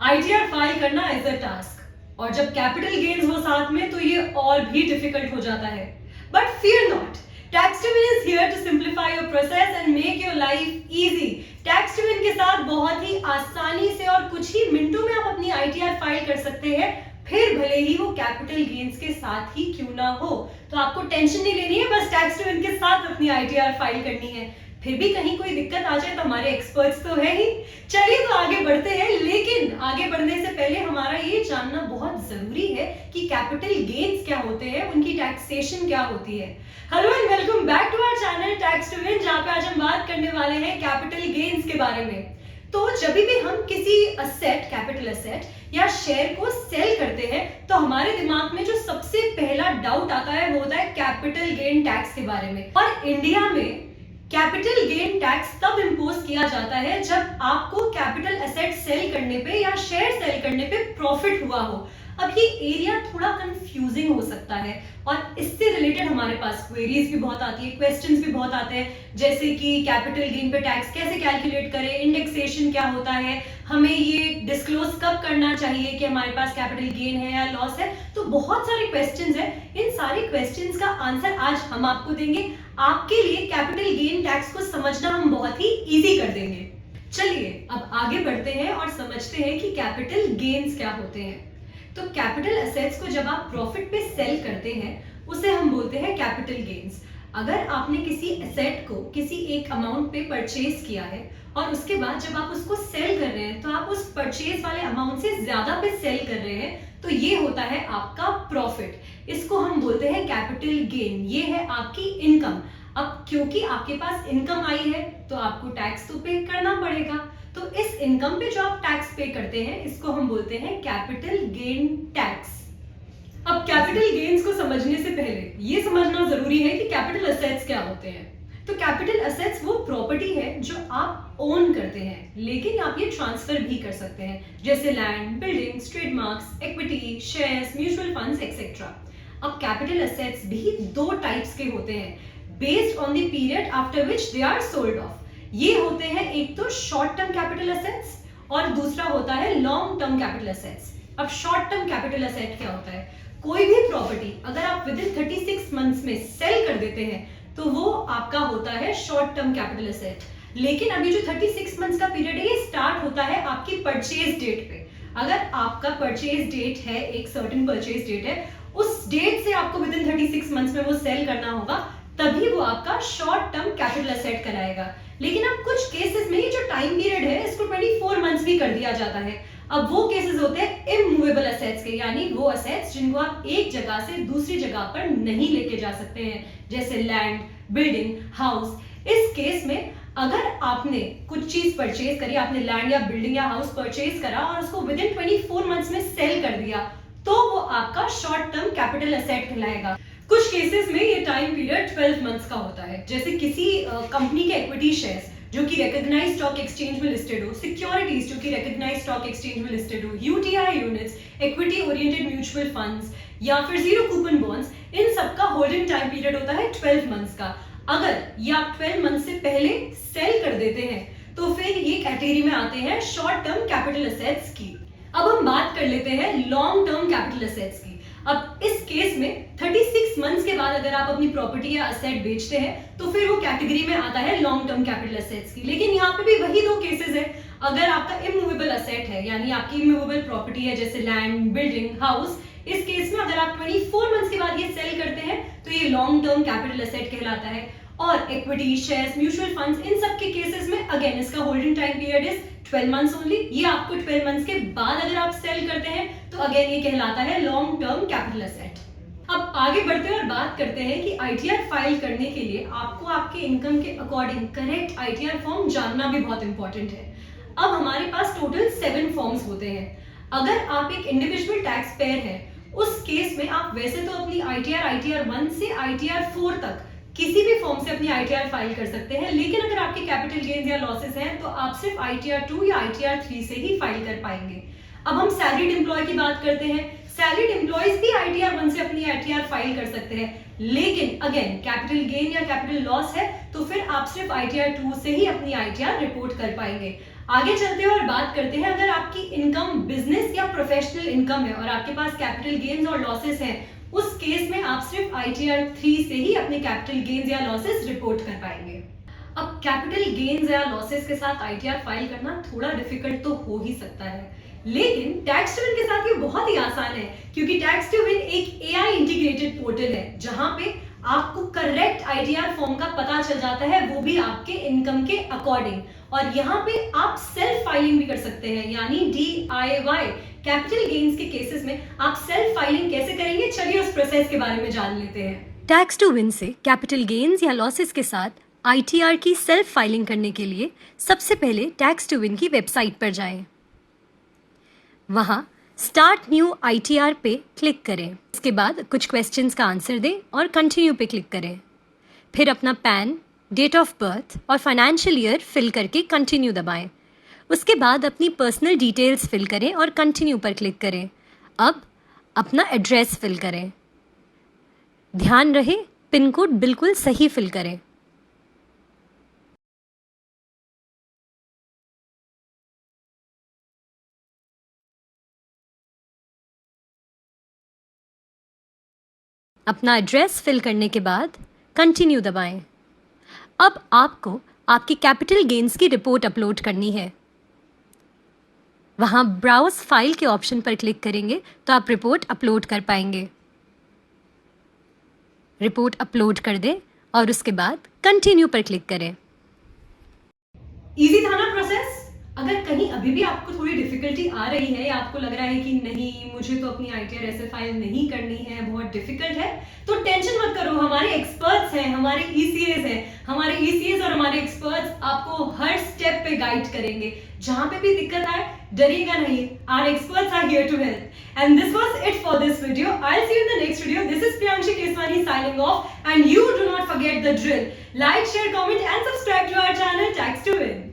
ITR file करना is a task और जब कैपिटल गेन्स हो साथ में तो ये और भी डिफिकल्ट हो जाता है। But fear not, Taxtivin is here to simplify your process and make your life easy. Taxtivin के साथ बहुत ही आसानी से और कुछ ही मिनटों में आप अपनी आईटीआर फाइल कर सकते हैं, फिर भले ही वो कैपिटल गेन्स के साथ ही क्यों ना हो। तो आपको टेंशन नहीं लेनी है, बस टैक्सटिविन के साथ अपनी आईटीआर फाइल करनी है। फिर भी कहीं कोई दिक्कत आ जाए तो हमारे एक्सपर्ट्स तो है ही। चलिए तो आगे बढ़ते हैं, लेकिन आगे बढ़ने से पहले हमारा ये जानना बहुत जरूरी है कि कैपिटल गेन्स क्या होते हैं, उनकी टैक्सेशन क्या होती है। Hello and welcome back to our channel Taxtivin, जहां पे आज हम बात करने वाले हैं कैपिटल गेन्स के बारे में। तो जब भी हम किसी असेट, कैपिटल असेट या शेयर को सेल करते हैं तो हमारे दिमाग में जो सबसे पहला डाउट आता है वो होता है कैपिटल गेन टैक्स के बारे में। और इंडिया में कैपिटल गेन टैक्स तब इंपोज किया जाता है जब आपको कैपिटल एसेट सेल करने पे या शेयर सेल करने पे प्रॉफिट हुआ हो। अब ये एरिया थोड़ा कंफ्यूजिंग हो सकता है और इससे रिलेटेड हमारे पास क्वेरीज भी बहुत आती है, क्वेश्चंस भी बहुत आते हैं, जैसे कि कैपिटल गेन पे टैक्स कैसे कैलकुलेट करें, इंडेक्सेशन क्या होता है, हमें ये डिस्क्लोज कब करना चाहिए कि हमारे पास कैपिटल गेन है या लॉस है। तो बहुत सारे क्वेश्चंस हैं, इन सारे क्वेश्चंस का आंसर आज हम आपको देंगे। आपके लिए कैपिटल गेन टैक्स को समझना हम बहुत ही इजी कर देंगे। चलिए अब आगे बढ़ते हैं और समझते हैं कि कैपिटल गेन्स क्या होते हैं। तो कैपिटल एसेट्स को जब आप प्रॉफिट पे सेल करते हैं उसे हम बोलते हैं कैपिटल गेन्स। अगर आपने किसी एसेट को किसी एक अमाउंट पे परचेज किया है और उसके बाद जब आप उसको सेल कर रहे हैं तो आप उस परचेज वाले अमाउंट से ज्यादा पे सेल कर रहे हैं, तो ये होता है आपका प्रॉफिट। इसको हम बोलते हैं कैपिटल गेन, ये है आपकी इनकम। अब क्योंकि आपके पास इनकम आई है तो आपको टैक्स तो पे करना पड़ेगा, तो इस इनकम पे जो आप टैक्स पे करते हैं इसको हम बोलते हैं कैपिटल गेन टैक्स। अब कैपिटल गेन्स को समझने से पहले ये समझना जरूरी है कि कैपिटल एसेट्स क्या होते हैं। तो कैपिटल एसेट्स वो प्रॉपर्टी है जो आप ओन करते हैं, लेकिन आप ये ट्रांसफर भी कर सकते हैं, जैसे land, buildings, trademarks, equity, shares, mutual funds etcetera. अब कैपिटल एसेट्स भी दो टाइप्स के होते हैं based on the period after which they are sold off. ये होते हैं एक तो शॉर्ट टर्म कैपिटल एसेट्स और दूसरा होता है लॉन्ग टर्म कैपिटल एसेट्स। अब शॉर्ट टर्म कैपिटल एसेट क्या होता है? कोई भी प्रॉपर्टी अगर आप विद इन 36 मंथ्स में सेल कर देते हैं तो वो आपका होता है शॉर्ट टर्म कैपिटल एसेट। लेकिन अभी जो 36 मंथ्स का पीरियड है ये स्टार्ट होता है आपकी परचेज डेट पे। अगर आपका परचेज डेट है, एक सर्टेन परचेज डेट है, उस डेट से आपको विद इन 36 मंथ्स में वो सेल करना होगा, तभी वो आपका शॉर्ट टर्म कैपिटल एसेट कहलाएगा। लेकिन अब कुछ केसेस में ये जो टाइम पीरियड है इसको 24 मंथ्स भी कर दिया जाता है। अब वो केसेस होते हैं इमूवेबल एसेट्स के, यानी वो एसेट्स जिनको आप एक जगह से दूसरी जगह पर नहीं लेके जा सकते हैं, जैसे लैंड, बिल्डिंग, हाउस। इस केस में अगर आपने कुछ चीज परचेज करी, आपने लैंड या बिल्डिंग या हाउस परचेज करा और उसको विद इन 24 मंथ्स में सेल कर दिया, तो वो आपका शॉर्ट टर्म कैपिटल एसेट कहलाएगा। कुछ केसेस में ये टाइम पीरियड 12 मंथ्स का होता है, जैसे किसी कंपनी के इक्विटी शेयर्स जो कि रिकॉग्नाइज्ड स्टॉक एक्सचेंज में लिस्टेड हो, सिक्योरिटीज जो कि रिकॉग्नाइज्ड स्टॉक एक्सचेंज में लिस्टेड हो, UTI units, equity oriented mutual funds या फिर जीरो कूपन बॉन्ड्स, इन सबका होल्डिंग टाइम पीरियड होता है 12 मंथ्स का। अगर ये आप 12 मंथ से पहले सेल कर देते हैं तो फिर ये कैटेगरी में आते हैं शॉर्ट टर्म कैपिटल एसेट्स की। अब हम बात कर लेते हैं लॉन्ग टर्म कैपिटल एसेट्स की। अब इस केस में 36 मंथ्स के बाद अगर आप अपनी प्रॉपर्टी या असेट बेचते हैं तो फिर वो कैटेगरी में आता है लॉन्ग टर्म कैपिटल एसेट्स की। लेकिन यहाँ पे भी वही दो केसेस है, अगर आपका इमूवेबल असेट है यानी आपकी इमूवेबल प्रॉपर्टी है जैसे लैंड, बिल्डिंग, हाउस, इस केस में अगर आप 24 मंथ्स के बाद ये सेल करते हैं तो ये लॉन्ग टर्म कैपिटल एसेट कहलाता है। और इक्विटी, शेयर्स, म्यूचुअल फंड्स, इन सब के केसेस में अगेन इसका holding time period is 12 months only. ये आपको 12 मंथ्स के बाद अगर आप सेल करते हैं तो अगेन ये कहलाता है लॉन्ग टर्म कैपिटल एसेट। अब आगे बढ़ते हैं और बात करते हैं कि आईटीआर फाइल करने के लिए आपको आपके इनकम के अकॉर्डिंग करेक्ट आईटीआर फॉर्म जानना भी बहुत इंपॉर्टेंट है। अब हमारे पास टोटल 7 फॉर्म्स होते हैं। अगर आप एक इंडिविजुअल टैक्स पेयर है उस केस में आप वैसे तो अपनी आईटीआर 1 से आईटीआर 4 तक किसी भी फॉर्म से अपनी आईटीआर फाइल कर सकते हैं, लेकिन अगर आपके कैपिटल गेन्स या लॉसेस हैं तो आप सिर्फ आईटीआर 2 या आईटीआर 3 से ही फाइल कर पाएंगे। अब हम सैलरीड एम्प्लॉय की बात करते हैं। सैलरीड एम्प्लॉयज भी आईटीआर 1 से अपनी आईटीआर फाइल कर सकते हैं, लेकिन अगेन कैपिटल गेन या कैपिटल लॉस है तो फिर आप सिर्फ आईटीआर 2 से ही अपनी आईटीआर रिपोर्ट कर पाएंगे। आगे चलते हैं और बात करते हैं, अगर आपकी इनकम बिजनेस या प्रोफेशनल इनकम है और आपके पास कैपिटल गेन्स और लॉसेस हैं, उस केस में आप सिर्फ ITR 3 से ही अपने कैपिटल गेन्स या लॉसेस रिपोर्ट कर पाएंगे। अब कैपिटल गेन्स या लॉसेस के साथ ITR फाइल करना थोड़ा डिफिकल्ट तो हो ही सकता है, लेकिन टैक्स टू विन के साथ ये बहुत ही आसान है, क्योंकि टैक्स टू विन एक AI इंटीग्रेटेड पोर्टल है जहां पे आपको करेक्ट ITR फॉर्म का पता चल जाता है, वो भी आपके इनकम के अकॉर्डिंग। और यहाँ पे आप सेल्फ फाइलिंग भी कर सकते हैं, यानी DIY। कैपिटल गेन्स के केसेस में आप सेल्फ फाइलिंग कैसे करेंगे, चलिए उस प्रोसेस के बारे में जान लेते हैं। टैक्स टू विन से कैपिटल गेन्स या लॉसेस के साथ ITR की सेल्फ फाइलिंग करने के लिए सबसे पहले टैक्स टू विन की वेबसाइट पर जाएं। वहां स्टार्ट न्यू ITR पे क्लिक करें। इसके बाद कुछ क्वेश्चंस का आंसर दें और कंटिन्यू पे क्लिक करें। फिर अपना पैन, डेट ऑफ बर्थ और फाइनेंशियल ईयर फिल करके कंटिन्यू दबाएं। उसके बाद अपनी पर्सनल डिटेल्स फिल करें और कंटिन्यू पर क्लिक करें। अब अपना एड्रेस फिल करें। ध्यान रहे पिन कोड बिल्कुल सही फिल करें। अपना एड्रेस फिल करने के बाद कंटिन्यू दबाएं। अब आपको आपकी कैपिटल गेन्स की रिपोर्ट अपलोड करनी है। वहां ब्राउज फाइल के ऑप्शन पर क्लिक करेंगे तो आप रिपोर्ट अपलोड कर पाएंगे। रिपोर्ट अपलोड कर दें और उसके बाद कंटिन्यू पर क्लिक करें। इजी था ना प्रोसेस? अगर कहीं अभी भी आपको थोड़ी डिफिकल्टी आ रही है या आपको लग रहा है कि नहीं मुझे तो अपनी ITR ऐसे फाइल नहीं करनी है, बहुत डिफिकल्ट है, तो टेंशन मत करो, हमारे एक्सपर्ट्स हैं, हमारे ECAs हैं, हमारे ECAs और हमारे एक्सपर्ट्स आपको हर स्टेप पे गाइड करेंगे। जहां पे भी दिक्कत आए डरिएगा नहीं, our experts are here to help. And this was it for this video. I'll see you in the next video. This is Priyanshi Keswani signing off, and you do not forget the drill. Like, share, comment and subscribe to our channel Tax to Win.